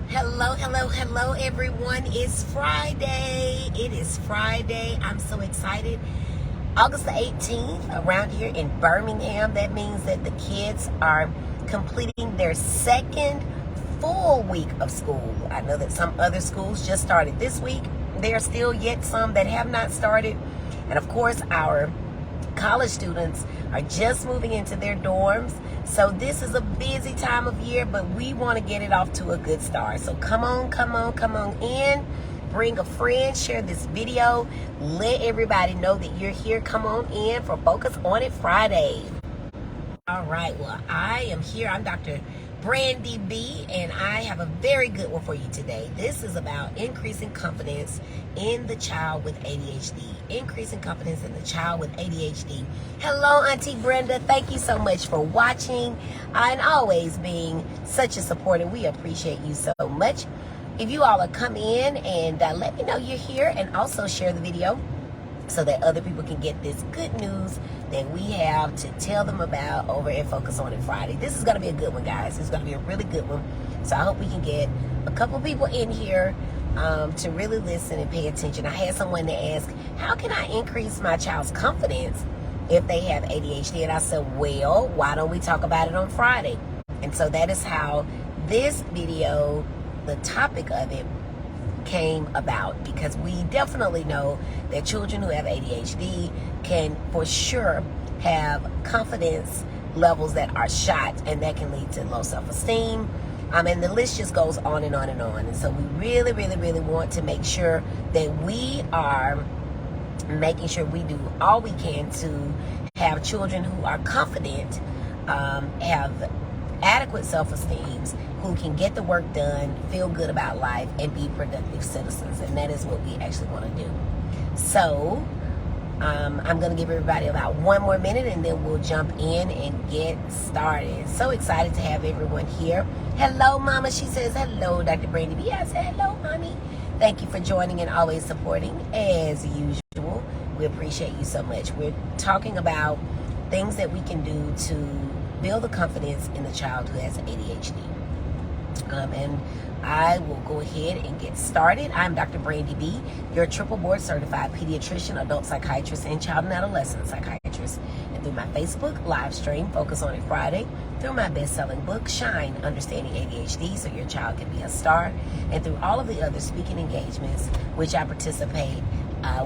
Hello, everyone. It's Friday. It is Friday. I'm so excited. August the 18th, around here in Birmingham, that means that the kids are completing their second full week of school. I know that some other schools just started this week. There are still yet some that have not started. And of course, our college students are just moving into their dorms. So this is a busy time of year, but we want to get it off to a good start. So come on in. Bring a friend, share this video. Let everybody know that you're here. Come on in for Focus on It Friday. All right, well, I am here. I'm Dr. Brandy B, and I have a very good one for you today. This is about increasing confidence in the child with ADHD. Increasing confidence in the child with ADHD. Hello, Auntie Brenda. Thank you so much for watching and always being such a supporter. We appreciate you so much. If you all are come in and let me know you're here, and also share the video so that other people can get this good news that we have to tell them about over at Focus on It Friday. This is going to be a good one, guys. It's going to be a really good one. So I hope we can get a couple people in here to really listen and pay attention. I had someone that asked, how can I increase my child's confidence if they have ADHD? And I said, well, why don't we talk about it on Friday? And so that is how this video, the topic of it, came about, because we definitely know that children who have ADHD can for sure have confidence levels that are shot, and that can lead to low self-esteem, and the list just goes on and on and on. And so we really want to make sure that we are making sure we do all we can to have children who are confident, have adequate self-esteem, who can get the work done, feel good about life, and be productive citizens. And that is what we actually want to do. So I'm going to give everybody about one more minute, and then we'll jump in and get started. So excited to have everyone here. Hello, Mama. She says, hello, Dr. Brandy B. I said, hello, Mommy. Thank you for joining and always supporting, as usual. We appreciate you so much. We're talking about things that we can do to build the confidence in the child who has ADHD. And I will go ahead and get started. I'm Dr. Brandy B, your triple board certified pediatrician, adult psychiatrist, and child and adolescent psychiatrist. And through my Facebook live stream, Focus on It Friday, through my best-selling book, Shine, Understanding ADHD So Your Child Can Be a Star, and through all of the other speaking engagements, which I participate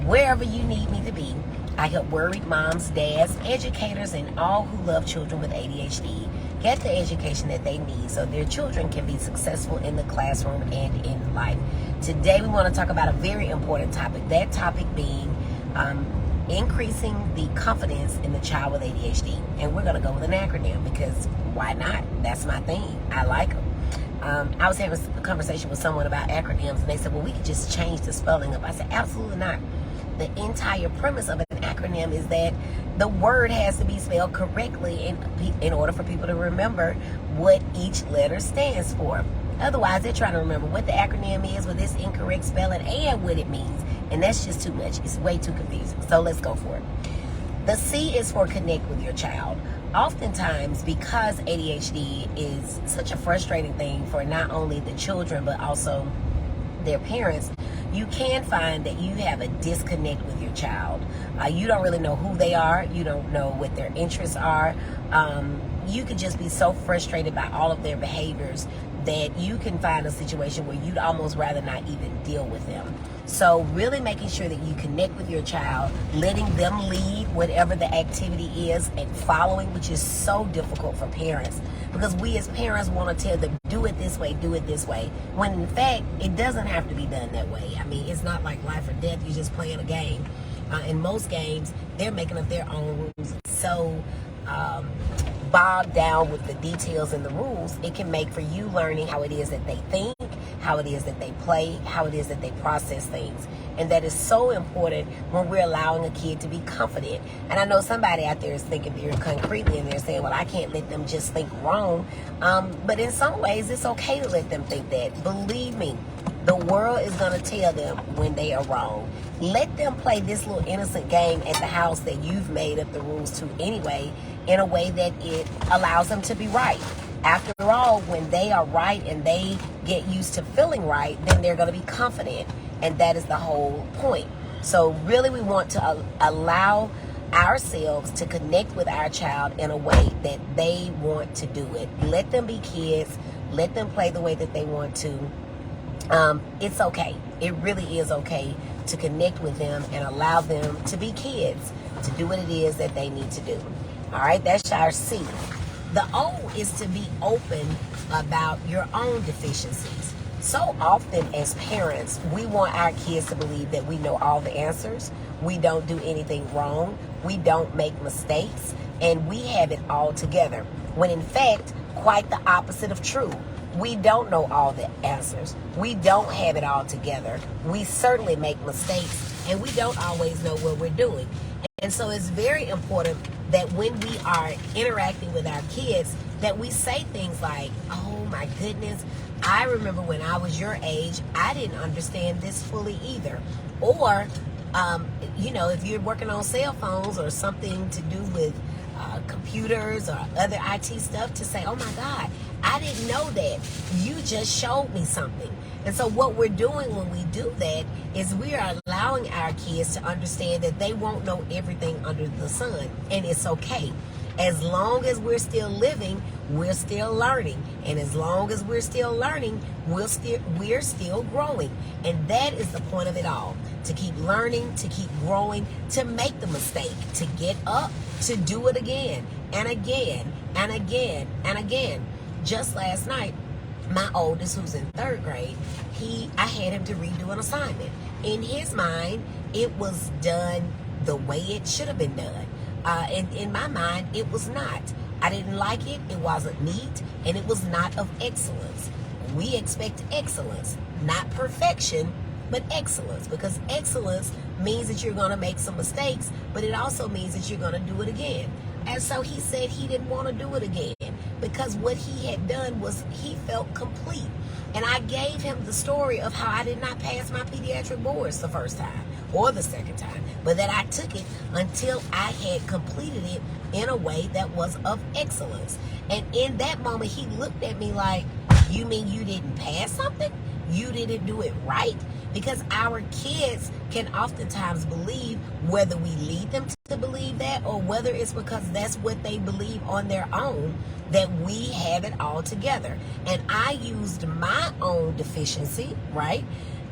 wherever you need me to be. I help worried moms, dads, educators, and all who love children with ADHD get the education that they need so their children can be successful in the classroom and in life. Today we want to talk about a very important topic, that topic being increasing the confidence in the child with ADHD. And we're going to go with an acronym, because why not? That's my thing. I like them. I was having a conversation with someone about acronyms, and they said, well, we could just change the spelling up. I said, absolutely not. The entire premise of an acronym is that the word has to be spelled correctly in order for people to remember what each letter stands for. Otherwise, they're trying to remember what the acronym is with this incorrect spelling and what it means. And that's just too much. It's way too confusing. So let's go for it. The C is for connect with your child. Oftentimes, because ADHD is such a frustrating thing for not only the children, but also their parents, you can find that you have a disconnect with your child. You don't really know who they are. You don't know what their interests are. You could just be so frustrated by all of their behaviors that you can find a situation where you'd almost rather not even deal with them. So really making sure that you connect with your child, letting them lead whatever the activity is, and following, which is so difficult for parents, because we as parents want to tell them, do it this way, when in fact it doesn't have to be done that way. I mean, it's not like life or death. You're just playing a game. In most games, they're making up their own rules. So bogged down with the details and the rules, it can make for you learning how it is that they think, how it is that they play, how it is that they process things. And that is so important when we're allowing a kid to be confident. And I know somebody out there is thinking very concretely, and they're saying, well, I can't let them just think wrong. But in some ways, it's okay to let them think that. Believe me, the world is going to tell them when they are wrong. Let them play this little innocent game at the house that you've made up the rules to anyway, in a way that it allows them to be right. After all, when they are right and they get used to feeling right, then they're going to be confident. And that is the whole point. So really we want to allow ourselves to connect with our child in a way that they want to do it. Let them be kids. Let them play the way that they want to. It's okay. It really is okay to connect with them and allow them to be kids, to do what it is that they need to do. All right, that's our C. The O is to be open about your own deficiencies. So often as parents, we want our kids to believe that we know all the answers. We don't do anything wrong. We don't make mistakes. And we have it all together. When in fact, quite the opposite of true. We don't know all the answers. We don't have it all together. We certainly make mistakes. And we don't always know what we're doing. And so it's very important that when we are interacting with our kids, that we say things like, oh my goodness, I remember when I was your age, I didn't understand this fully either. Or, if you're working on cell phones or something to do with computers or other IT stuff, to say, oh my God, I didn't know that. You just showed me something. And so what we're doing when we do that is we are allowing our kids to understand that they won't know everything under the sun. And it's okay. As long as we're still living, we're still learning. And as long as we're still learning, we're still growing. And that is the point of it all. To keep learning, to keep growing, to make the mistake, to get up, to do it again and again and again and again. Just last night, my oldest, who's in 3rd grade, I had him to redo an assignment. In his mind, it was done the way it should have been done. And in my mind, it was not. I didn't like it. It wasn't neat, and it was not of excellence. We expect excellence, not perfection, but excellence, because excellence means that you're going to make some mistakes, but it also means that you're going to do it again. And so he said he didn't want to do it again because what he had done was he felt complete. And I gave him the story of how I did not pass my pediatric boards the first time or the second time, but that I took it until I had completed it in a way that was of excellence. And in that moment, he looked at me like, you mean you didn't pass something? You didn't do it right? Because our kids can oftentimes believe, whether we lead them to believe that or whether it's because that's what they believe on their own, that we have it all together. And I used my own deficiency, right,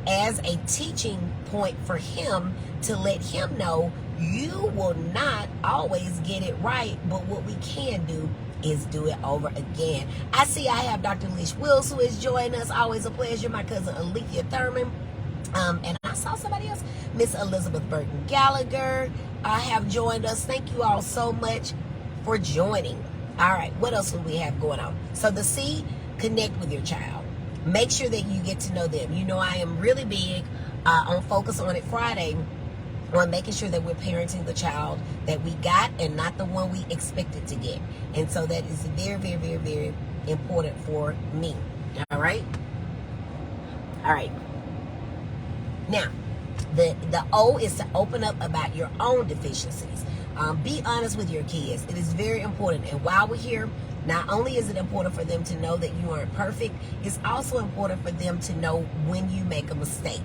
as a teaching point for him to let him know you will not always get it right, but what we can do is do it over again. I see I have Dr. Leash Wills who is joining us. Always a pleasure. My cousin Alethea Thurman. And I saw somebody else, Miss Elizabeth Burton Gallagher, have joined us. Thank you all so much for joining. All right, what else do we have going on? So the C, connect with your child. Make sure that you get to know them. You know, I am really big on Focus on It Friday on making sure that we're parenting the child that we got and not the one we expected to get. And so that is very, very, very, very important for me. All right? All right. Now, the O is to open up about your own deficiencies. Be honest with your kids. It is very important. And while we're here, not only is it important for them to know that you aren't perfect, it's also important for them to know when you make a mistake.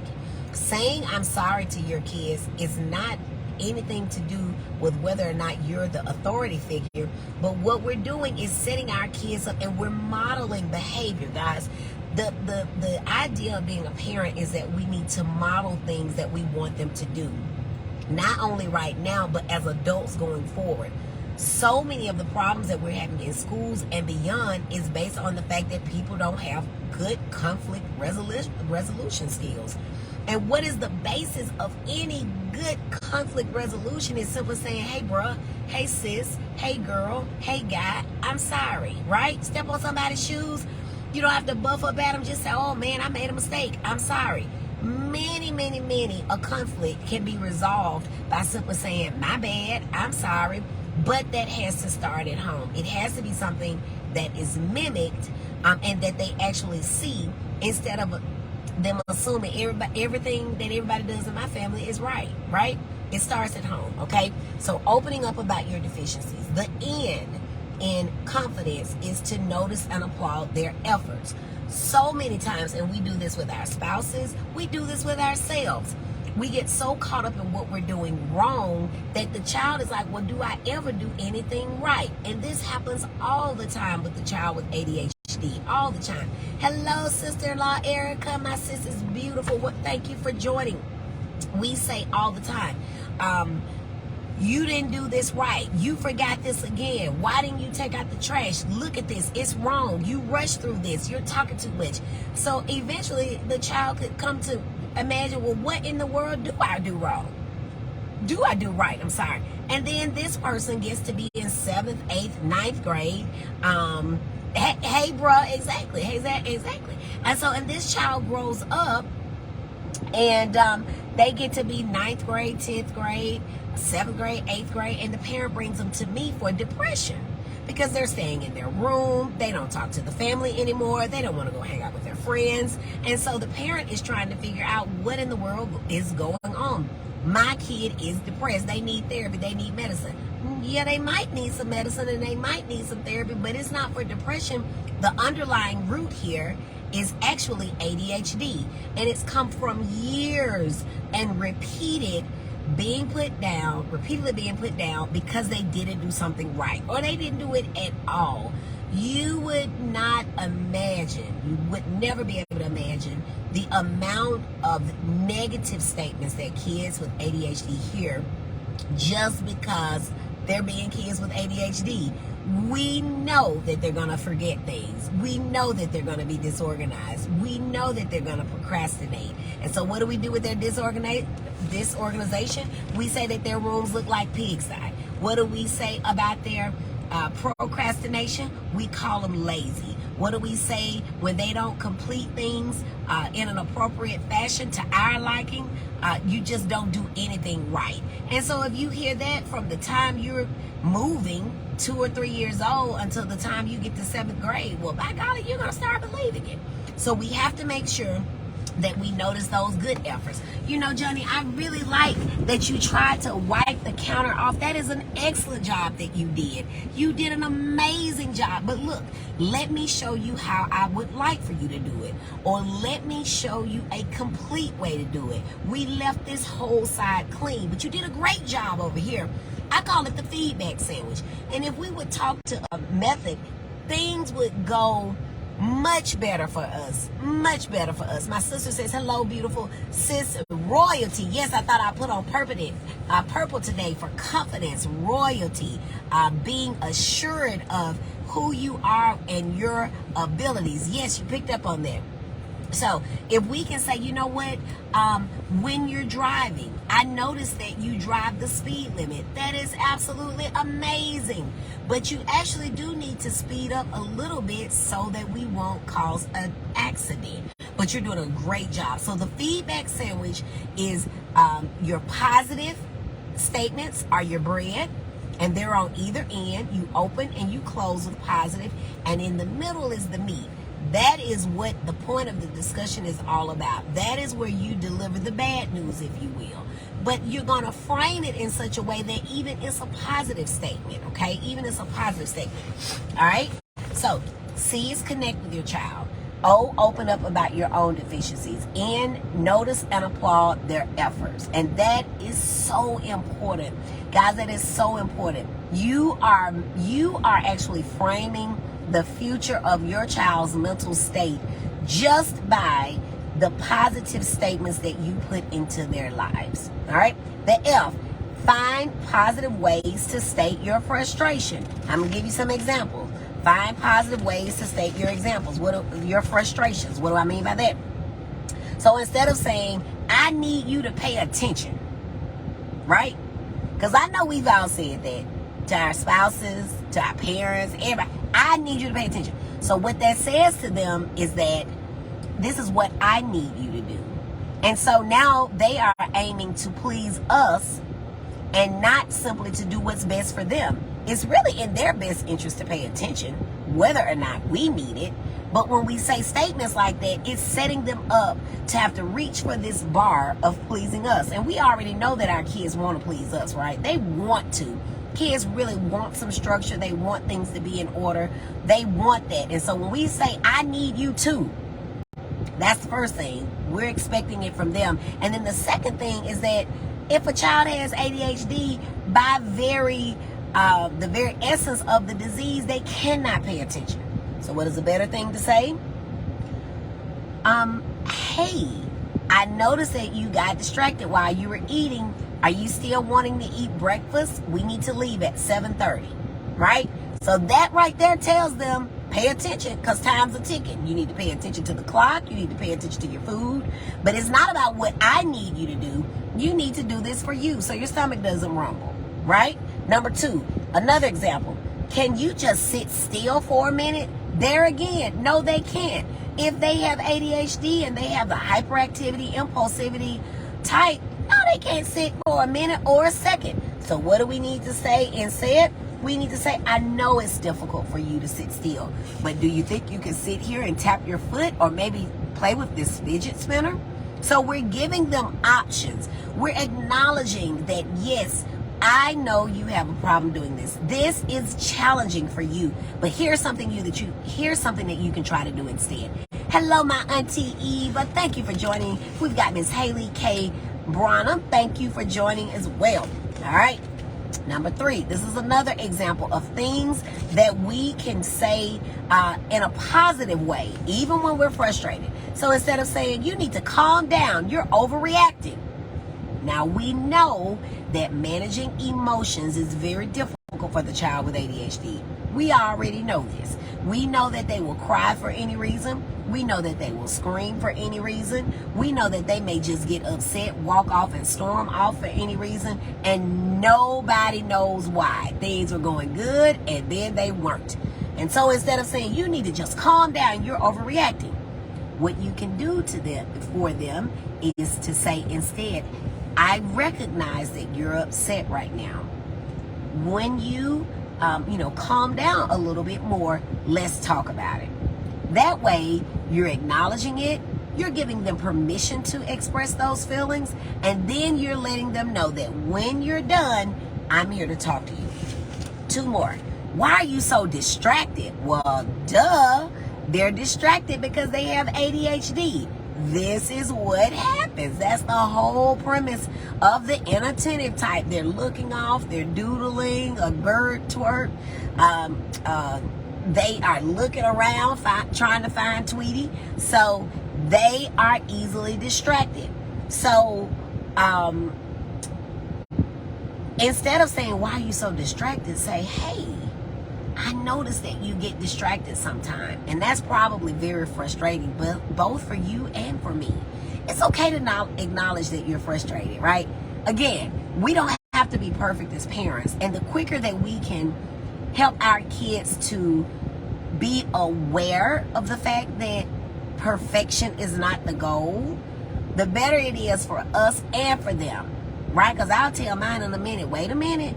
Saying I'm sorry to your kids is not anything to do with whether or not you're the authority figure, but what we're doing is setting our kids up and we're modeling behavior, guys. The idea of being a parent is that we need to model things that we want them to do, not only right now, but as adults going forward. So many of the problems that we're having in schools and beyond is based on the fact that people don't have good conflict resolution skills. And what is the basis of any good conflict resolution is simply saying, hey, bruh, hey, sis, hey, girl, hey, guy, I'm sorry, right? Step on somebody's shoes. You don't have to buff up at them. Just say, oh, man, I made a mistake. I'm sorry. Many a conflict can be resolved by simply saying, my bad, I'm sorry. But that has to start at home. It has to be something that is mimicked and that they actually see instead of them assuming everything that everybody does in my family is right? It starts at home, okay? So opening up about your deficiencies. The N in confidence is to notice and applaud their efforts. So many times, and we do this with our spouses, we do this with ourselves. We get so caught up in what we're doing wrong that the child is like, well, do I ever do anything right? And this happens all the time with the child with ADHD, all the time. Hello, sister-in-law Erica. My sister's beautiful. Thank you for joining. We say all the time, you didn't do this right. You forgot this again. Why didn't you take out the trash? Look at this. It's wrong. You rushed through this. You're talking too much. So eventually the child could come to imagine, well, what in the world do I do wrong? Do I do right? I'm sorry. And then this person gets to be in 7th, 8th, 9th grade. Hey, bruh, exactly. Hey, exactly. And this child grows up and they get to be 9th grade, 10th grade, 7th grade, 8th grade, and the parent brings them to me for depression because they're staying in their room. They don't talk to the family anymore. They don't want to go hang out with their friends. And so the parent is trying to figure out what in the world is going on. My kid is depressed. They need therapy. They need medicine. Yeah, they might need some medicine and they might need some therapy, but it's not for depression. The underlying root here is actually ADHD, and it's come from years and repeatedly being put down because they didn't do something right or they didn't do it at all. You would not imagine, you would never be able to imagine the amount of negative statements that kids with ADHD hear just because they're being kids with ADHD. We know that they're going to forget things. We know that they're going to be disorganized. We know that they're going to procrastinate. And so what do we do with their disorganization? We say that their rooms look like pigsty. What do we say about their procrastination? We call them lazy. What do we say when they don't complete things in an appropriate fashion to our liking? You just don't do anything right. And so if you hear that from the time you're moving 2 or 3 years old until the time you get to 7th grade, well, by golly, you're going to start believing it. So we have to make sure that we notice those good efforts. You know, Johnny, I really like that you tried to wipe the counter off. That is an excellent job that you did. You did an amazing job. But look, let me show you how I would like for you to do it. Or let me show you a complete way to do it. We left this whole side clean, but you did a great job over here. I call it the feedback sandwich. And if we would talk to a method, things would go much better for us. Much better for us. My sister says, hello, beautiful sis, royalty. Yes, I thought I put on purple today for confidence, royalty, being assured of who you are and your abilities. Yes, you picked up on that. So if we can say, you know what, when you're driving, I noticed that you drive the speed limit. That is absolutely amazing. But you actually do need to speed up a little bit so that we won't cause an accident. But you're doing a great job. So the feedback sandwich is your positive statements are your bread, and they're on either end. You open and you close with positive, and in the middle is the meat. That is what the point of the discussion is all about. That is where you deliver the bad news, if you will. But you're going to frame it in such a way that even it's a positive statement, okay? Even it's a positive statement, all right? So, C is connect with your child. O, open up about your own deficiencies. N, notice and applaud their efforts. And that is so important. Guys, that is so important. You are actually framing the future of your child's mental state just by the positive statements that you put into their lives. All right? The F, find positive ways to state your frustration. I'm going to give you some examples. Find positive ways to state your examples. Your frustrations. What do I mean by that? So instead of saying, I need you to pay attention, right? Because I know we've all said that to our spouses, to our parents, everybody. I need you to pay attention. So what that says to them is that this is what I need you to do. And so now they are aiming to please us and not simply to do what's best for them. It's really in their best interest to pay attention, whether or not we need it. But when we say statements like that, it's setting them up to have to reach for this bar of pleasing us. And we already know that our kids want to please us, right? They want to Kids really want some structure. They want things to be in order. They want that. And so when we say, I need you too, that's the first thing. We're expecting it from them. And then the second thing is that if a child has ADHD, by the very essence of the disease, they cannot pay attention. So what is a better thing to say? Hey, I noticed that you got distracted while you were eating. Are you still wanting to eat breakfast? We need to leave at 7:30, right? So that right there tells them, pay attention, because time's a ticking. You need to pay attention to the clock. You need to pay attention to your food. But it's not about what I need you to do. You need to do this for you so your stomach doesn't rumble, right? Number two, another example. Can you just sit still for a minute? There again, no, they can't. If they have ADHD and they have the hyperactivity, impulsivity type, no, they can't sit for a minute or a second. So what do we need to say instead? We need to say, I know it's difficult for you to sit still, but do you think you can sit here and tap your foot or maybe play with this fidget spinner? So we're giving them options. We're acknowledging that, yes, I know you have a problem doing this. This is challenging for you, but here's something that you can try to do instead. Hello, my Auntie Eva. Thank you for joining. We've got Miss Haley K. Branham. Thank you for joining as well. All right. Number three, this is another example of things that we can say in a positive way, even when we're frustrated. So instead of saying, you need to calm down, you're overreacting. Now, we know that managing emotions is very difficult for the child with ADHD. We already know this. We know that they will cry for any reason. We know that they will scream for any reason. We know that they may just get upset, walk off, and storm off for any reason, and nobody knows why. Things were going good, and then they weren't. And so instead of saying, you need to just calm down, you're overreacting, what you can do to them for them is to say instead, I recognize that you're upset right now. When you, calm down a little bit more, let's talk about it. That way, you're acknowledging it, you're giving them permission to express those feelings, and then you're letting them know that when you're done, I'm here to talk to you. Two more. Why are you so distracted? Well, duh. They're distracted because they have ADHD. This is what happens. That's the whole premise of the inattentive type. They're looking off, they're doodling, a bird twerk. They are looking around, trying to find Tweety. So they are easily distracted. So instead of saying, why are you so distracted? Say, hey, I noticed that you get distracted sometimes, and that's probably very frustrating, but both for you and for me. It's okay to not acknowledge that you're frustrated, right? Again, we don't have to be perfect as parents, and the quicker that we can help our kids to be aware of the fact that perfection is not the goal, the better it is for us and for them, right? Because I'll tell mine in a minute, wait a minute,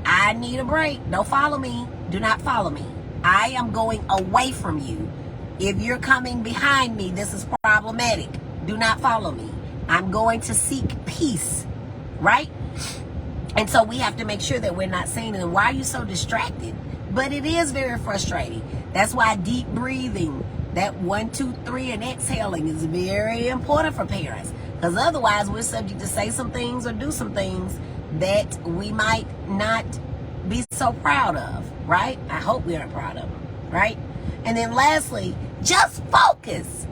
I need a break. Don't follow me. Do not follow me. I am going away from you. If you're coming behind me, this is problematic. Do not follow me. I'm going to seek peace, right? And so we have to make sure that we're not saying to them, why are you so distracted? But it is very frustrating. That's why deep breathing, that 1, 2, 3, and exhaling is very important for parents. Because otherwise we're subject to say some things or do some things that we might not be so proud of, right? I hope we aren't proud of them, right? And then lastly, just focus.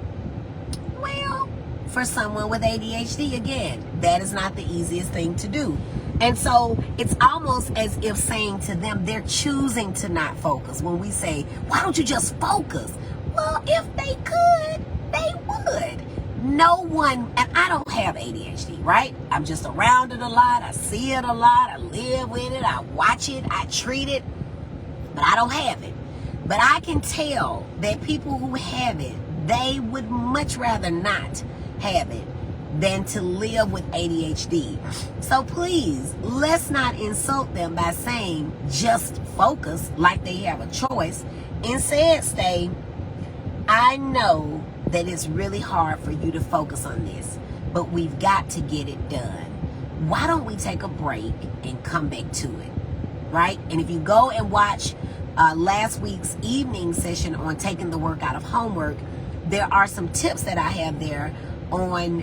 Well, for someone with ADHD, again, that is not the easiest thing to do. And so it's almost as if saying to them, they're choosing to not focus. When we say, why don't you just focus? Well, if they could, they would. No one, and I don't have ADHD, right? I'm just around it a lot. I see it a lot. I live with it. I watch it. I treat it. But I don't have it. But I can tell that people who have it, they would much rather not have it than to live with ADHD. So please, let's not insult them by saying just focus like they have a choice. Instead, say, I know that it's really hard for you to focus on this, but we've got to get it done. Why don't we take a break and come back to it? right? And if you go and watch last week's evening session on taking the work out of homework, there are some tips that I have there on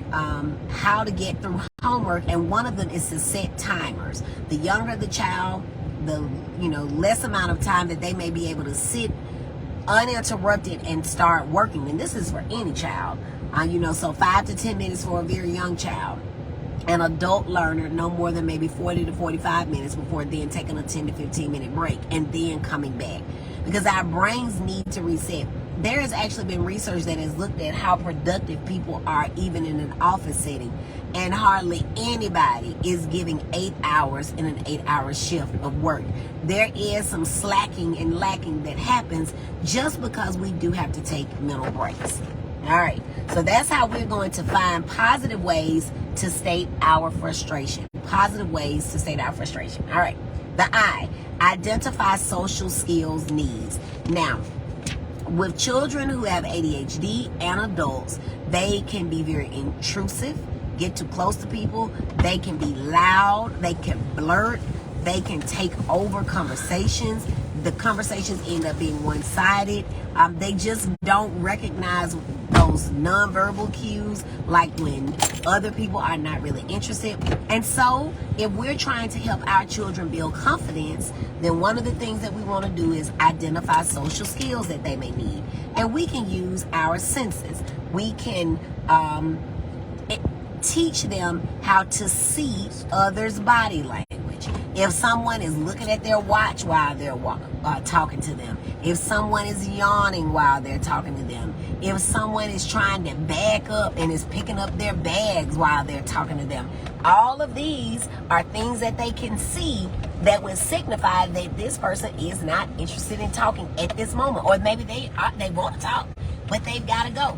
how to get through homework, and one of them is to set timers. The younger the child, the less amount of time that they may be able to sit uninterrupted and start working. And this is for any child, so 5 to 10 minutes for a very young child. An adult learner, no more than maybe 40 to 45 minutes before then taking a 10 to 15 minute break and then coming back, because our brains need to reset. There has actually been research that has looked at how productive people are even in an office setting, and hardly anybody is giving 8 hours in an 8-hour shift of work. There is some slacking and lacking that happens just because we do have to take mental breaks. All right, so that's how we're going to find positive ways to state our frustration. Positive ways to state our frustration. All right, the I, identify social skills needs. Now, with children who have ADHD and adults, they can be very intrusive, get too close to people. They can be loud, they can blurt, they can take over conversations. The conversations end up being one-sided. They just don't recognize those nonverbal cues, like when other people are not really interested. And so if we're trying to help our children build confidence, then one of the things that we want to do is identify social skills that they may need. And we can use our senses. We can teach them how to see others' body language. If someone is looking at their watch while they're talking to them, if someone is yawning while they're talking to them, if someone is trying to back up and is picking up their bags while they're talking to them, all of these are things that they can see that would signify that this person is not interested in talking at this moment, or maybe they want to talk, but they've got to go.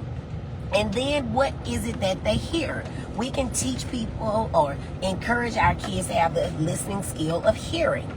And then what is it that they hear? We can teach people or encourage our kids to have the listening skill of hearing.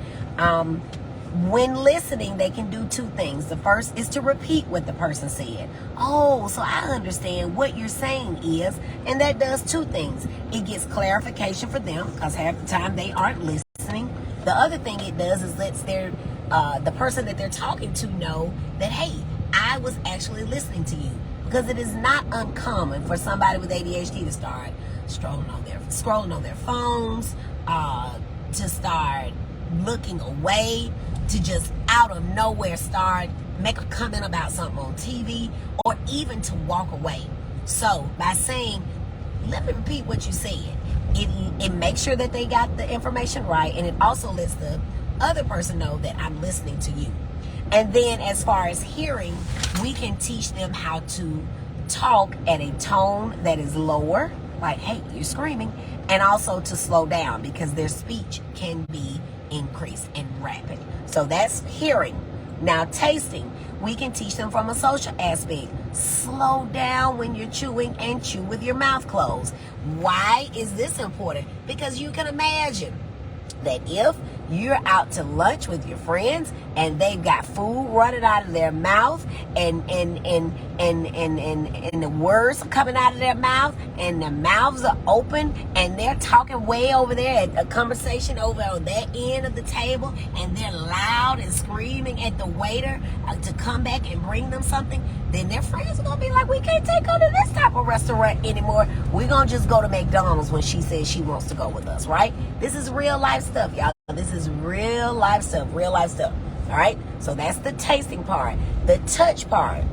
When listening, they can do two things. The first is to repeat what the person said. Oh, so I understand what you're saying is, and that does two things. It gets clarification for them, because half the time they aren't listening. The other thing it does is lets the person that they're talking to know that, hey, I was actually listening to you. Because it is not uncommon for somebody with ADHD to start scrolling on their phones, to start looking away, to just out of nowhere make a comment about something on TV, or even to walk away. So by saying, let me repeat what you said, it makes sure that they got the information right, and it also lets the other person know that I'm listening to you. And then as far as hearing, we can teach them how to talk at a tone that is lower, like, hey, you're screaming, and also to slow down, because their speech can be increased and rapid. So that's hearing. Now, tasting, we can teach them from a social aspect. Slow down when you're chewing, and chew with your mouth closed. Why is this important? Because you can imagine that if you're out to lunch with your friends and they've got food running out of their mouth, and the words are coming out of their mouth, and their mouths are open, and they're talking way over there at a conversation over on that end of the table, and they're loud and screaming at the waiter to come back and bring them something, then their friends are going to be like, we can't take her to this type of restaurant anymore. We're going to just go to McDonald's when she says she wants to go with us, right? This is real life stuff, y'all. This is real life stuff. All right? So that's the tasting part. The touch part.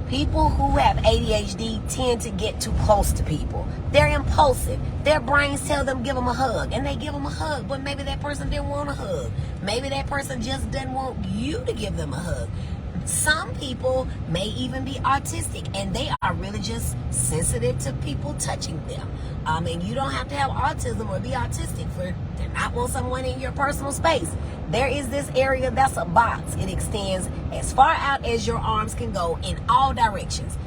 People who have ADHD tend to get too close to people. They're impulsive. Their brains tell them give them a hug, and they give them a hug, but maybe that person didn't want a hug. Maybe that person just didn't want you to give them a hug. Some people may even be autistic, and they are really just sensitive to people touching them. And you don't have to have autism or be autistic to not want someone in your personal space. There is this area that's a box. It extends as far out as your arms can go in all directions.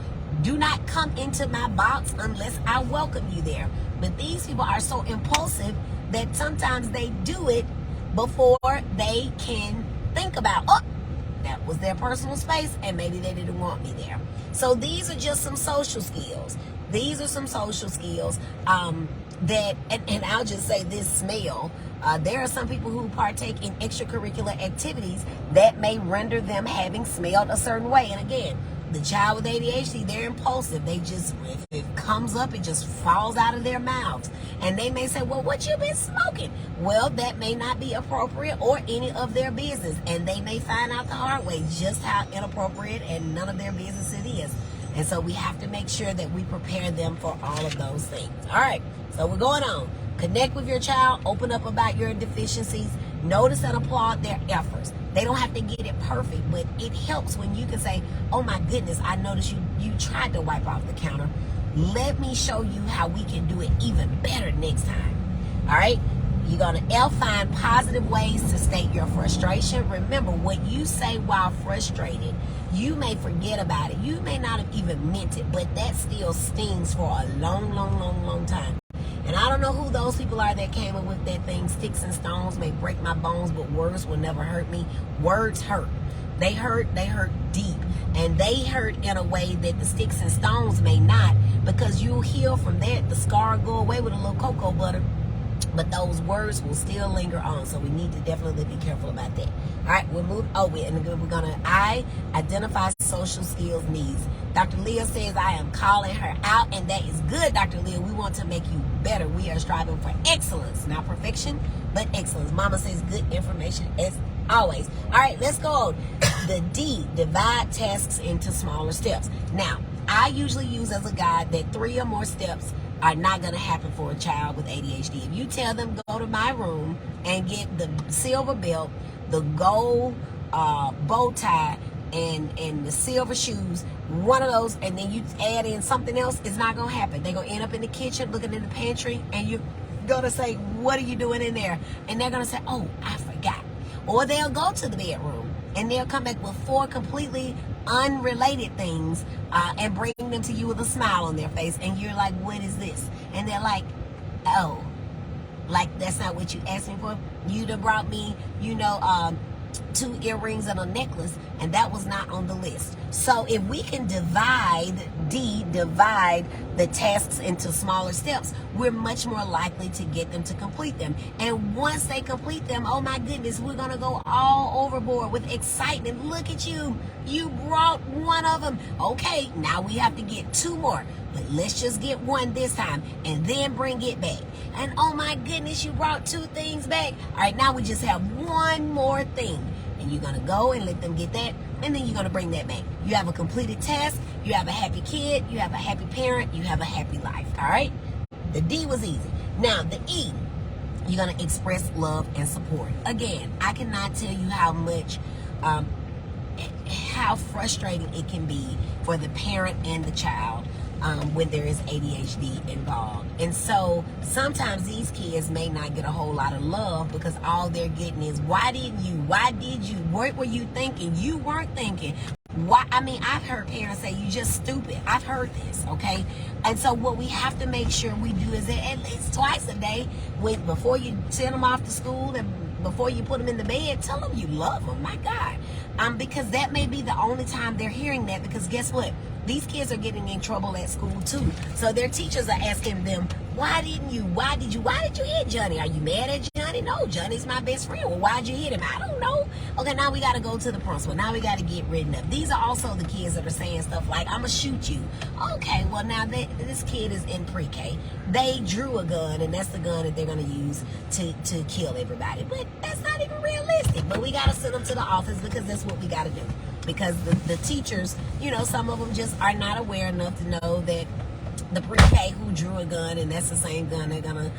Do not come into my box unless I welcome you there. But these people are so impulsive that sometimes they do it before they can think about, oh, that was their personal space, and maybe they didn't want me there. So these are just some social skills. These are some social skills that, and I'll just say this smell. There are some people who partake in extracurricular activities that may render them having smelled a certain way. And again, the child with ADHD, they're impulsive. They just, if it comes up, it just falls out of their mouths. And they may say, well, what you been smoking? Well, that may not be appropriate or any of their business. And they may find out the hard way just how inappropriate and none of their business it is. And so we have to make sure that we prepare them for all of those things. All right, so we're going on. Connect with your child, open up about your deficiencies, notice and applaud their efforts. They don't have to get it perfect, but it helps when you can say, oh my goodness, I noticed you tried to wipe off the counter. Let me show you how we can do it even better next time. All right? You're going to find positive ways to state your frustration. Remember, what you say while frustrated, you may forget about it. You may not have even meant it, but that still stings for a long, long, long, long time. And I don't know who those people are that came up with that thing, sticks and stones may break my bones, but words will never hurt me. Words hurt. They hurt deep. And they hurt in a way that the sticks and stones may not, because you'll heal from that. The scar will go away with a little cocoa butter, but those words will still linger on. So we need to definitely be careful about that. All right, we'll move over, and we're going to identify social skills needs. Dr. Leah says, I am calling her out, and that is good, Dr. Leah. We want to make you better. We are striving for excellence, not perfection, but excellence. Mama says good information as always. All right, let's go. The D, divide tasks into smaller steps. Now, I usually use as a guide that 3 or more steps are not going to happen for a child with ADHD. If you tell them go to my room and get the silver belt, the gold bow tie, and the silver shoes, one of those, and then you add in something else, it's not going to happen. They're going to end up in the kitchen looking in the pantry, and you're going to say, what are you doing in there? And they're going to say, oh, I forgot. Or they'll go to the bedroom, and they'll come back with 4 completely unrelated things and bring them to you with a smile on their face, and you're like, what is this? And they're like, oh, like that's not what you asked me for. You'd have brought me 2 earrings and a necklace, and that was not on the list. So if we can divide the tasks into smaller steps, we're much more likely to get them to complete them. And once they complete them, oh my goodness, we're going to go all overboard with excitement. Look at you. You brought 1 of them. Okay, now we have to get 2 more. But let's just get 1 this time and then bring it back. And oh my goodness, you brought 2 things back. All right, now we just have 1 more thing. And you're going to go and let them get that, and then you're going to bring that back. You have a completed task, you have a happy kid, you have a happy parent, you have a happy life, all right? The D was easy. Now, the E, you're going to express love and support. Again, I cannot tell you how much, how frustrating it can be for the parent and the child when there is ADHD involved. And so sometimes these kids may not get a whole lot of love because all they're getting is, why did you, what were you thinking? You weren't thinking. Why? I mean, I've heard parents say, you just stupid. I've heard this, okay? And so what we have to make sure we do is that at least twice a day, before you send them off to school and before you put them in the bed, tell them you love them. My God. Because that may be the only time they're hearing that, because guess what? These kids are getting in trouble at school too. So their teachers are asking them, why did you hit Johnny? Are you mad at Johnny? No, Johnny's my best friend. Well, why'd you hit him? I don't know. Okay, now we got to go to the principal. Now we got to get written up. These are also the kids that are saying stuff like, I'm going to shoot you. Okay, well now this kid is in pre-K. They drew a gun, and that's the gun that they're going to use to kill everybody. But that's not even realistic. But we got to send them to the office because that's what we got to do. Because the teachers, some of them just are not aware enough to know that the pre-K who drew a gun, and that's the same gun they're gonna,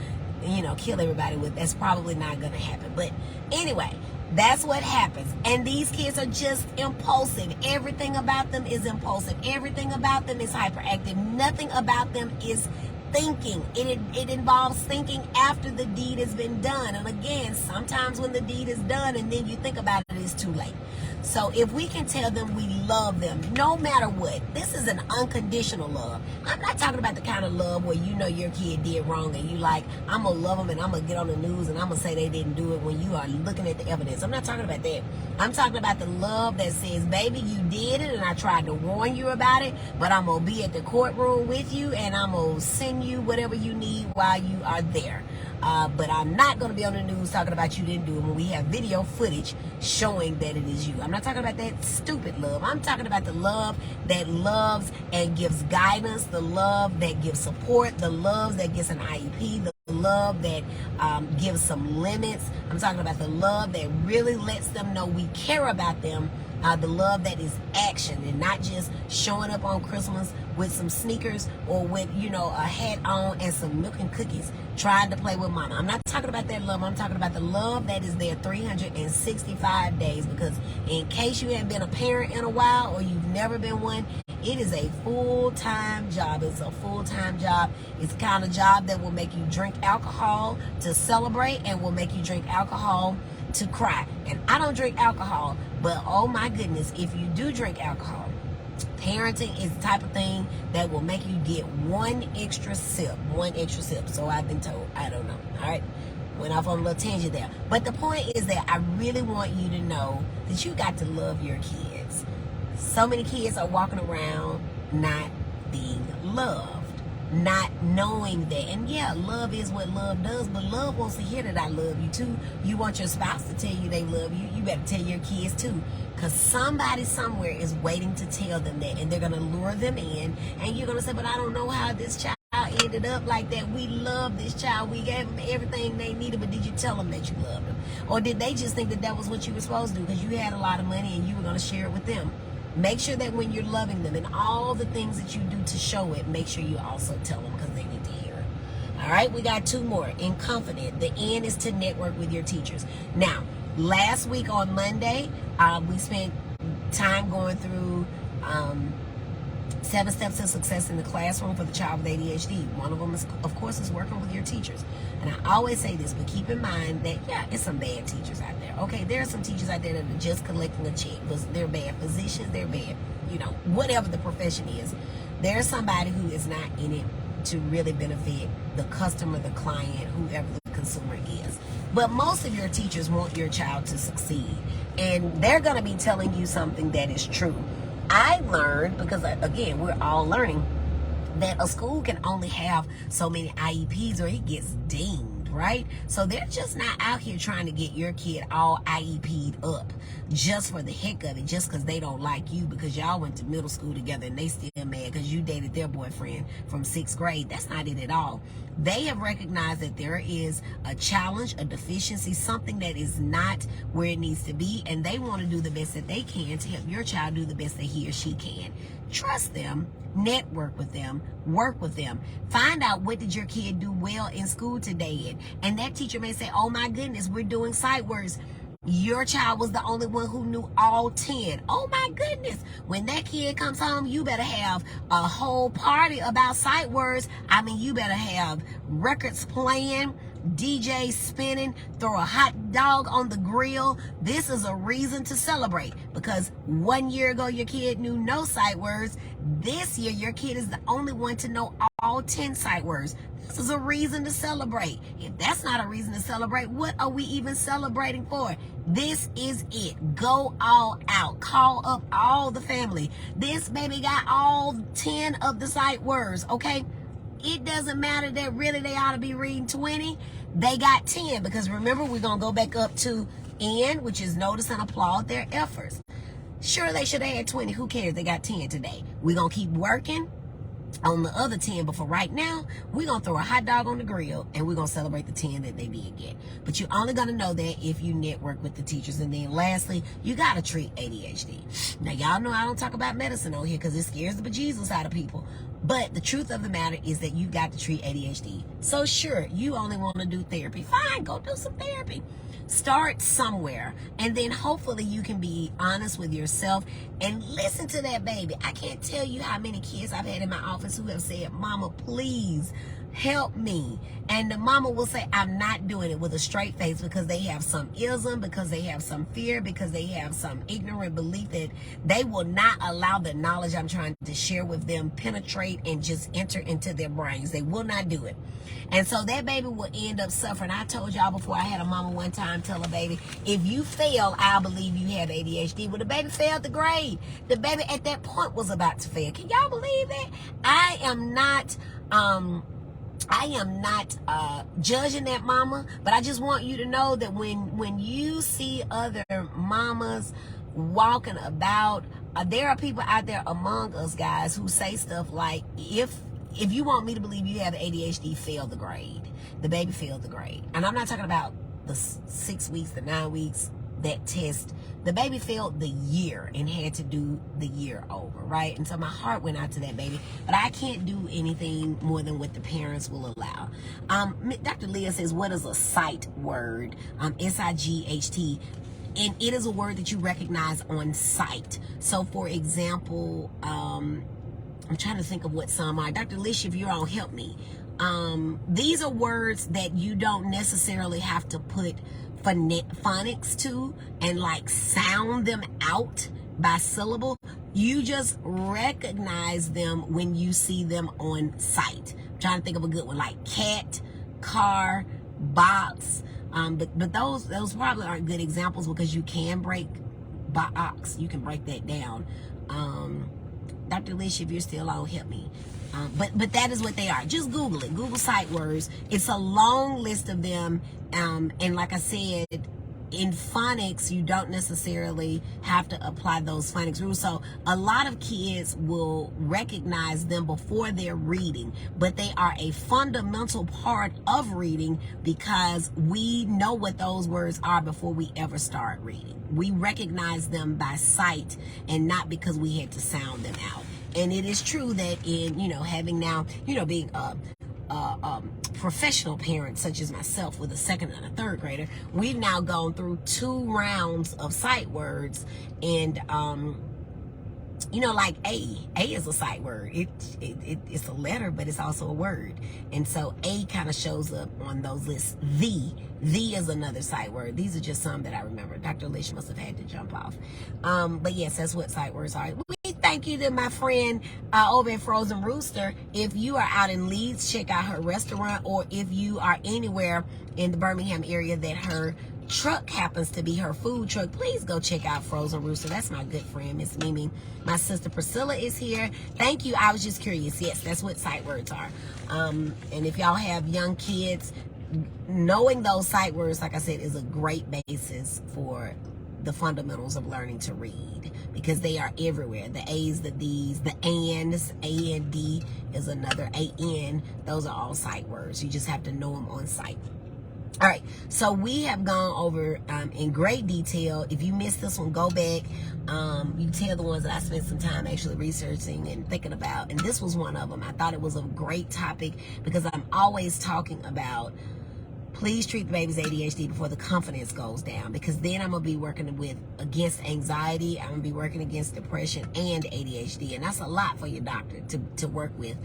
kill everybody with, that's probably not gonna happen. But anyway, that's what happens. And these kids are just impulsive. Everything about them is impulsive. Everything about them is hyperactive. Nothing about them is thinking. It involves thinking after the deed has been done. And again, sometimes when the deed is done and then you think about it, it's too late. So if we can tell them we love them, no matter what, this is an unconditional love. I'm not talking about the kind of love where your kid did wrong and you like, I'm going to love them and I'm going to get on the news and I'm going to say they didn't do it when you are looking at the evidence. I'm not talking about that. I'm talking about the love that says, baby, you did it and I tried to warn you about it, but I'm going to be at the courtroom with you and I'm going to send you whatever you need while you are there. But I'm not going to be on the news talking about you didn't do it when we have video footage showing that it is you. I'm not talking about that stupid love. I'm talking about the love that loves and gives guidance, the love that gives support, the love that gets an IEP, the love that gives some limits. I'm talking about the love that really lets them know we care about them. The love that is action and not just showing up on Christmas with some sneakers or with, a hat on and some milk and cookies trying to play with mama. I'm not talking about that love. I'm talking about the love that is there 365 days, because in case you haven't been a parent in a while or you've never been one, it is a full-time job. It's a full-time job. It's the kind of job that will make you drink alcohol to celebrate and will make you drink alcohol to cry. And I don't drink alcohol, but oh my goodness, if you do drink alcohol, parenting is the type of thing that will make you get one extra sip. So I've been told. I don't know. All right. Went off on a little tangent there. But the point is that I really want you to know that you got to love your kids. So many kids are walking around not being loved, not knowing that. And yeah, love is what love does, but love wants to hear that I love you too. You want your spouse to tell you they love you. You better tell your kids too, because somebody somewhere is waiting to tell them that, and they're going to lure them in, and you're going to say, but I don't know how this child ended up like that. We love this child. We gave them everything they needed, but did you tell them that you loved them? Or did they just think that that was what you were supposed to do because you had a lot of money and you were going to share it with them? Make sure that when you're loving them and all the things that you do to show it, make sure you also tell them, because they need to hear it. All right, we got two more. In confident, the N is to network with your teachers. Now, last week on Monday, we spent time going through 7 steps to success in the classroom for the child with ADHD. One of them, is, of course, is working with your teachers. And I always say this, but keep in mind that, yeah, it's some bad teachers out there. Okay, there are some teachers out there that are just collecting a check. They're bad physicians. They're bad, whatever the profession is. There's somebody who is not in it to really benefit the customer, the client, whoever the consumer is. But most of your teachers want your child to succeed. And they're going to be telling you something that is true. I learned, because again, we're all learning, that a school can only have so many IEPs or it gets dinged, right? So they're just not out here trying to get your kid all IEP'd up just for the heck of it, just because they don't like you, because y'all went to middle school together and they still mad because you dated their boyfriend from 6th grade. That's not it at all. They have recognized that there is a challenge, a deficiency, something that is not where it needs to be, and they want to do the best that they can to help your child do the best that he or she can. Trust them, network with them, work with them. Find out, what did your kid do well in school today? And that teacher may say, oh my goodness, we're doing sight words. Your child was the only one who knew all 10. Oh my goodness. When that kid comes home, you better have a whole party about sight words. I mean, you better have records playing, DJ spinning, throw a hot dog on the grill. This is a reason to celebrate, because 1 year ago your kid knew no sight words. This year your kid is the only one to know all 10 sight words. This is a reason to celebrate. If that's not a reason to celebrate, what are we even celebrating for? This is it. Go all out. Call up all the family. This baby got all 10 of the sight words, okay? It doesn't matter that really they ought to be reading 20. They got 10, because remember, we're going to go back up to N, which is notice and applaud their efforts. Sure, they should have had 20. Who cares? They got 10 today. We're going to keep working on the other 10, but for right now, we're going to throw a hot dog on the grill and we're going to celebrate the 10 that they did get. But you're only going to know that if you network with the teachers. And then lastly, you got to treat ADHD. Now, y'all know I don't talk about medicine on here because it scares the bejesus out of people. But the truth of the matter is that you got to treat ADHD. So sure, you only want to do therapy. Fine, go do some therapy. Start somewhere, and then hopefully you can be honest with yourself and listen to that baby. I can't tell you how many kids I've had in my office who have said, Mama, please help me. And the mama will say, I'm not doing it, with a straight face, because they have some ism, because they have some fear, because they have some ignorant belief that they will not allow the knowledge I'm trying to share with them penetrate and just enter into their brains. They will not do it. And so that baby will end up suffering. I told y'all before, I had a mama one time tell a baby, if you fail, I'll believe you have ADHD. Well, the baby failed the grade. The baby at that point was about to fail. Can y'all believe that? I I am not judging that mama, but I just want you to know that when you see other mamas walking about, there are people out there among us guys who say stuff like, if you want me to believe you have ADHD, fail the grade. The baby failed the grade. And I'm not talking about the 6 weeks, the 9 weeks, that test. The baby failed the year and had to do the year over, right? And so my heart went out to that baby, but I can't do anything more than what the parents will allow. Dr. Leah says, what is a sight word? S-I-G-H-T. And it is a word that you recognize on sight. So for example, I'm trying to think of what some are. Dr. Lish, if you're on, help me. These are words that you don't necessarily have to put phonics to and like sound them out by syllable. You just recognize them when you see them on sight. I'm trying to think of a good one, like cat, car, box. But those probably aren't good examples because you can break box. You can break that down. Dr. Lish, if you're still on, help me. But that is what they are. Just Google it. Google sight words. It's a long list of them. And like I said, in phonics, you don't necessarily have to apply those phonics rules. So a lot of kids will recognize them before they're reading, but they are a fundamental part of reading because we know what those words are before we ever start reading. We recognize them by sight and not because we had to sound them out. And it is true that in, having now, being a professional parents such as myself with a second and a third grader, we've now gone through 2 rounds of sight words, and like A is a sight word. It's a letter, but it's also a word, and so A kind of shows up on those lists. The is another sight word. These are just some that I remember. Dr. Lish must have had to jump off. But yes, that's what sight words are. Thank you to my friend over at Frozen Rooster. If you are out in Leeds, check out her restaurant, or if you are anywhere in the Birmingham area that her truck happens to be her food truck, please go check out Frozen Rooster. That's my good friend, Miss Mimi. My sister Priscilla is here. Thank you. I was just curious. Yes, that's what sight words are. And if y'all have young kids, knowing those sight words, like I said, is a great basis for the fundamentals of learning to read, because they are everywhere. The A's, the D's, the ands, A and D is another AN. Those are all sight words. You just have to know them on sight. All right, so we have gone over in great detail. If you missed this one, go back. You can tell the ones that I spent some time actually researching and thinking about, and this was one of them. I thought it was a great topic because I'm always talking about, please treat the baby's ADHD before the confidence goes down, because then I'm going to be working against anxiety. I'm going to be working against depression and ADHD, and that's a lot for your doctor to work with.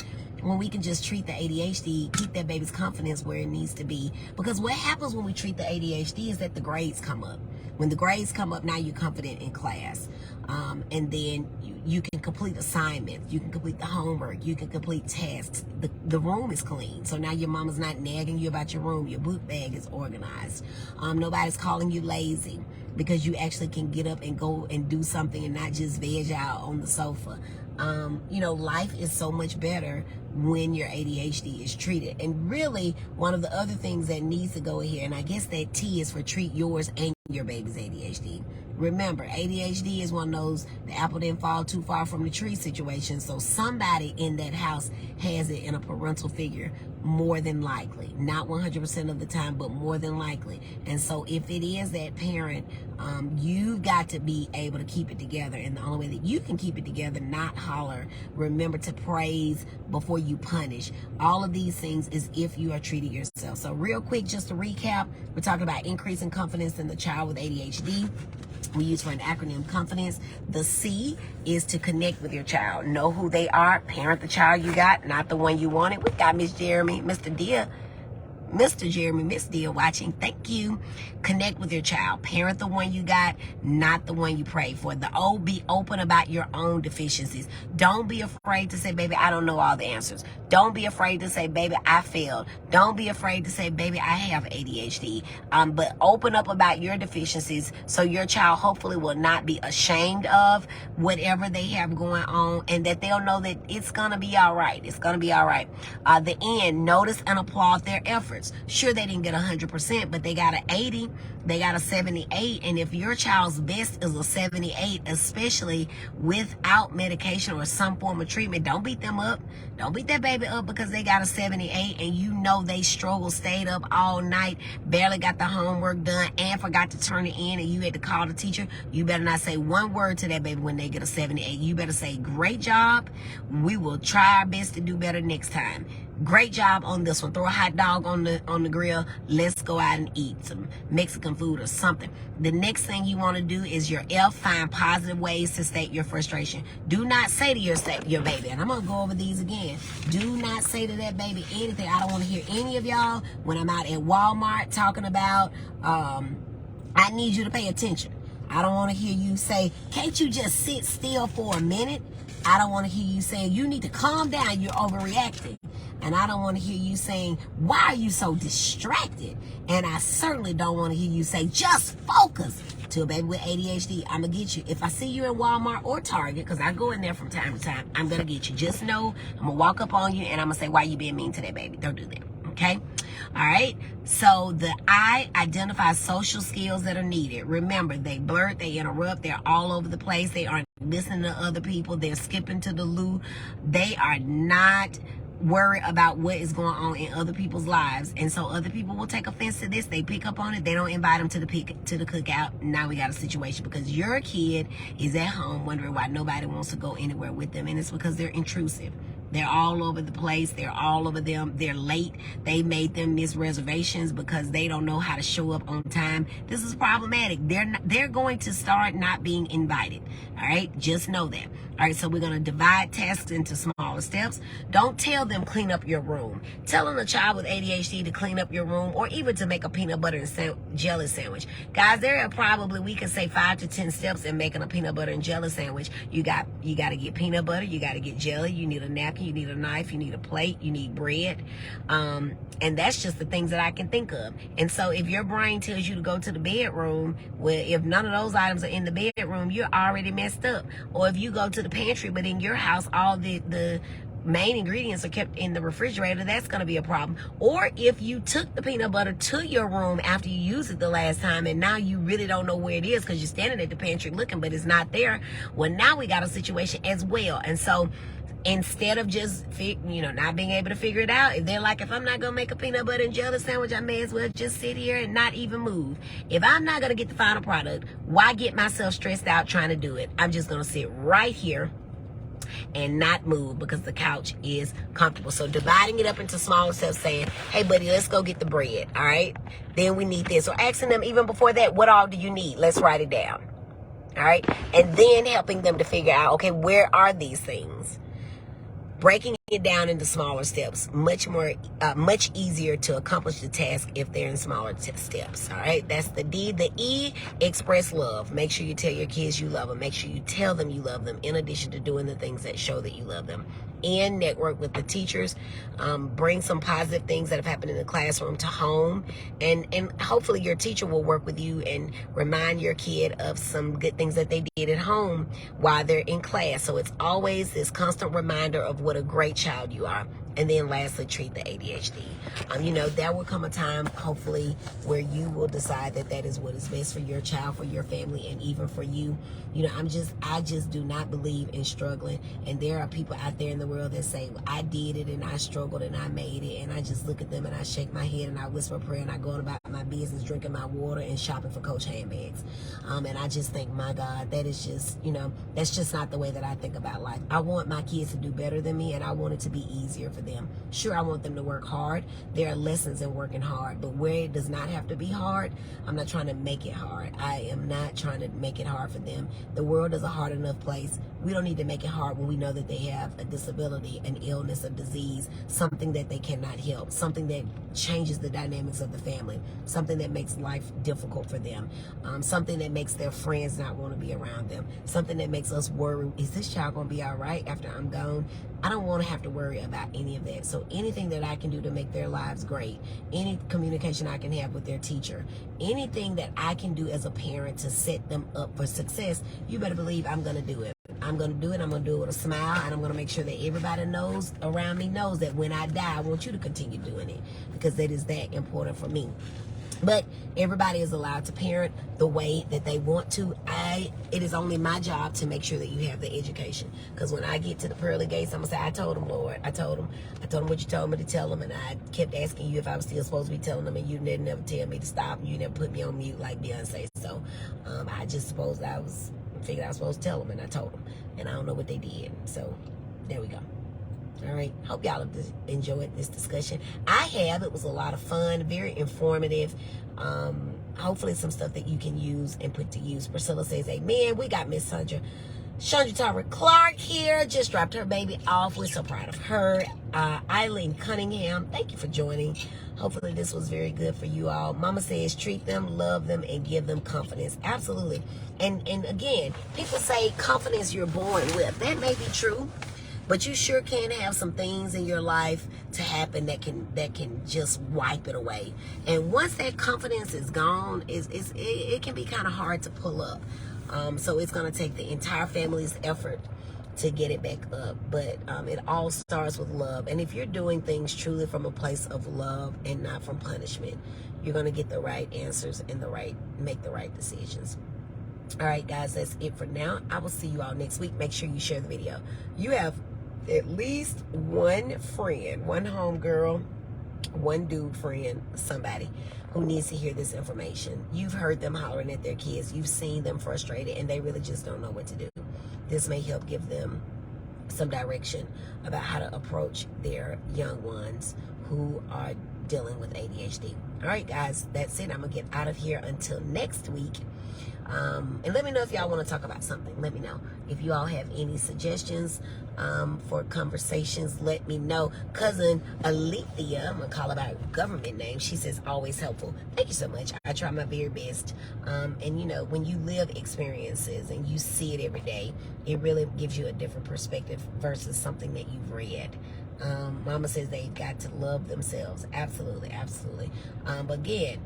When we can just treat the ADHD, keep that baby's confidence where it needs to be. Because what happens when we treat the ADHD is that the grades come up. When the grades come up, now you're confident in class. And then you can complete assignments, you can complete the homework, you can complete tasks. The room is clean. So now your mama's not nagging you about your room. Your book bag is organized. Nobody's calling you lazy because you actually can get up and go and do something and not just veg out on the sofa. Life is so much better when your ADHD is treated. And really, one of the other things that needs to go here, and I guess that T is for treat yours and your baby's ADHD. Remember, ADHD is one of those, the apple didn't fall too far from the tree situation. So somebody in that house has it in a parental figure, more than likely. Not 100% of the time, but more than likely. And so if it is that parent, you've got to be able to keep it together. And the only way that you can keep it together, not holler. Remember to praise before you punish. All of these things is if you are treating yourself. So real quick, just to recap, we're talking about increasing confidence in the child with ADHD. We use for an acronym confidence. The C is to connect with your child. Know who they are. Parent the child you got, not the one you wanted. We got Miss Jeremy, Mr. Dia. Mr. Jeremy, Miss Dia watching, thank you. Connect with your child. Parent the one you got, not the one you prayed for. Be open about your own deficiencies. Don't be afraid to say, baby, I don't know all the answers. Don't be afraid to say, baby, I failed. Don't be afraid to say, baby, I have ADHD. But open up about your deficiencies so your child hopefully will not be ashamed of whatever they have going on, and that they'll know that it's going to be all right. It's going to be all right. The end, notice and applaud their efforts. Sure, they didn't get 100%, but they got an 80. They got a 78. And if your child's best is a 78, especially without medication or some form of treatment, don't beat them up. Don't beat that baby up because they got a 78 and you know they struggled, stayed up all night, barely got the homework done, and forgot to turn it in, and you had to call the teacher. You better not say one word to that baby when they get a 78. You better say, great job. We will try our best to do better next time. Great job on this one. Throw a hot dog on the grill. Let's go out and eat some Mexican food or something. The next thing you want to do is your F, find positive ways to state your frustration. Do not say to your baby, and I'm going to go over these again. Do not say to that baby anything. I don't want to hear any of y'all when I'm out at Walmart talking about, I need you to pay attention. I don't want to hear you say, can't you just sit still for a minute? I don't want to hear you saying, you need to calm down, you're overreacting. And I don't want to hear you saying, why are you so distracted? And I certainly don't want to hear you say, just focus. To a baby with ADHD, I'm going to get you. If I see you in Walmart or Target, because I go in there from time to time, I'm going to get you. Just know I'm going to walk up on you and I'm going to say, why you being mean to that baby? Don't do that. Okay? All right. So the I identify social skills that are needed. Remember, they blurt, they interrupt, they're all over the place. They aren't listening to other people. They're skipping to the loo. They are not worried about what is going on in other people's lives. And so other people will take offense to this. They pick up on it. They don't invite them to the cookout. Now we got a situation because your kid is at home wondering why nobody wants to go anywhere with them. And it's because they're intrusive. They're all over the place. They're all over them. They're late. They made them miss reservations because they don't know how to show up on time. This is problematic. They're going to start not being invited. All right. Just know that. All right. So we're going to divide tasks into smaller steps. Don't tell them clean up your room. Telling a child with ADHD to clean up your room or even to make a peanut butter and jelly sandwich. Guys, there are probably, we could say 5 to 10 steps in making a peanut butter and jelly sandwich. You got to get peanut butter. You got to get jelly. You need a napkin. You need a knife. You need a plate. You need bread. And that's just the things that I can think of. And so if your brain tells you to go to the bedroom, well, if none of those items are in the bedroom, you're already messed up. Or if you go to the pantry, but in your house, all the main ingredients are kept in the refrigerator, that's going to be a problem. Or if you took the peanut butter to your room after you used it the last time and now you really don't know where it is because you're standing at the pantry looking, but it's not there. Well, now we got a situation as well. And so instead of just, not being able to figure it out, if they're like, if I'm not going to make a peanut butter and jelly sandwich, I may as well just sit here and not even move. If I'm not going to get the final product, why get myself stressed out trying to do it? I'm just going to sit right here and not move because the couch is comfortable. So dividing it up into smaller steps, saying, hey buddy, let's go get the bread. All right, then we need this. Or asking them even before that, what all do you need? Let's write it down. All right, and then helping them to figure out, okay, where are these things? Breaking it down into smaller steps, much easier to accomplish the task if they're in smaller steps. All right, that's the D. The E, express love. Make sure you tell your kids you love them. Make sure you tell them you love them in addition to doing the things that show that you love them. N, network with the teachers. Bring some positive things that have happened in the classroom to home, and hopefully your teacher will work with you and remind your kid of some good things that they did at home while they're in class. So it's always this constant reminder of what a great child you are. And then lastly, treat the ADHD. There will come a time, hopefully, where you will decide that that is what is best for your child, for your family, and even for you. I just do not believe in struggling. And there are people out there in the world that say, well, I did it and I struggled and I made it. And I just look at them and I shake my head and I whisper a prayer and I go on about my business, drinking my water and shopping for Coach handbags. And I just think, my God, that is just, that's just not the way that I think about life. I want my kids to do better than me, and I want it to be easier for them. them. Sure, I want them to work hard. There are lessons in working hard, but where it does not have to be hard, I'm not trying to make it hard. I am not trying to make it hard for them. The world is a hard enough place. We don't need to make it hard when we know that they have a disability, an illness, a disease, something that they cannot help, something that changes the dynamics of the family, something that makes life difficult for them, something that makes their friends not want to be around them, something that makes us worry, is this child going to be all right after I'm gone? I don't want to have to worry about any of that. So anything that I can do to make their lives great, any communication I can have with their teacher, anything that I can do as a parent to set them up for success, you better believe I'm going to do it. I'm going to do it. I'm going to do it with a smile, and I'm going to make sure that everybody knows around me knows that when I die, I want you to continue doing it, because that is that important for me. But everybody is allowed to parent the way that they want to. It is only my job to make sure that you have the education. Because when I get to the pearly gates, I'm going to say, I told them, Lord. I told them what you told me to tell them. And I kept asking you if I was still supposed to be telling them. And you didn't never tell me to stop. You never put me on mute like Beyonce. So I just figured I was supposed to tell them. And I told them. And I don't know what they did. So there we go. All right. Hope y'all have enjoyed this discussion. I have. It was a lot of fun, very informative. Hopefully some stuff that you can use and put to use. Priscilla says, amen. We got Miss Chandra Tara Clark here. Just dropped her baby off. We're so proud of her. Eileen Cunningham, thank you for joining. Hopefully this was very good for you all. Mama says, treat them, love them, and give them confidence. Absolutely. And again, people say confidence you're born with. That may be true. But you sure can have some things in your life to happen that can just wipe it away. And once that confidence is gone, it can be kind of hard to pull up. So it's going to take the entire family's effort to get it back up. But it all starts with love. And if you're doing things truly from a place of love and not from punishment, you're going to get the right answers and make the right decisions. All right, guys, that's it for now. I will see you all next week. Make sure you share the video. You have at least one friend, one homegirl, one dude friend, somebody who needs to hear this information. You've heard them hollering at their kids. You've seen them frustrated, and they really just don't know what to do. This may help give them some direction about how to approach their young ones who are dealing with ADHD. All right, guys, that's it. I'm going to get out of here until next week. And let me know if y'all want to talk about something. Let me know. If you all have any suggestions for conversations, let me know. Cousin Alethea, I'm going to call her by her government name. She says, always helpful. Thank you so much. I try my very best. And, you know, when you live experiences and you see it every day, it really gives you a different perspective versus something that you've read. Mama says they've got to love themselves. Absolutely, absolutely. But again,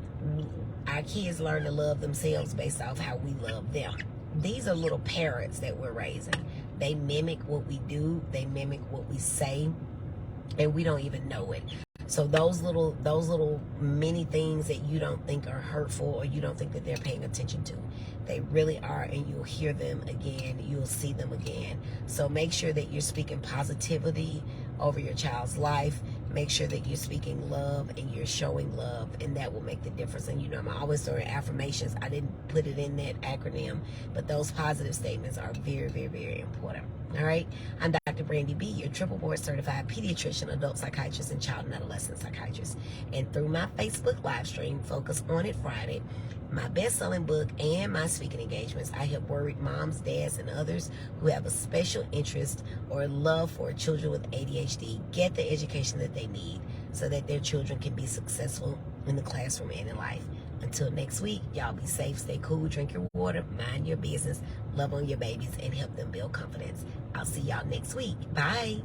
our kids learn to love themselves based off how we love them. These are little parrots that we're raising. They mimic what we do. They mimic what we say, and we don't even know it. So those little mini things that you don't think are hurtful or you don't think that they're paying attention to, they really are, and you'll hear them again. You'll see them again. So make sure that you're speaking positivity over your child's life. Make sure that you're speaking love and you're showing love, and that will make the difference. And you know, I'm always throwing affirmations. I didn't put it in that acronym, but those positive statements are very, very, very important. All right. I'm Dr. Brandy B, your triple board certified pediatrician, adult psychiatrist, and child and adolescent psychiatrist. And through my Facebook live stream, Focus On It Friday, my best-selling book, and my speaking engagements, I help worried moms, dads, and others who have a special interest or love for children with ADHD get the education that they need so that their children can be successful in the classroom and in life. Until next week, y'all be safe, stay cool, drink your water, mind your business, love on your babies, and help them build confidence. I'll see y'all next week. Bye.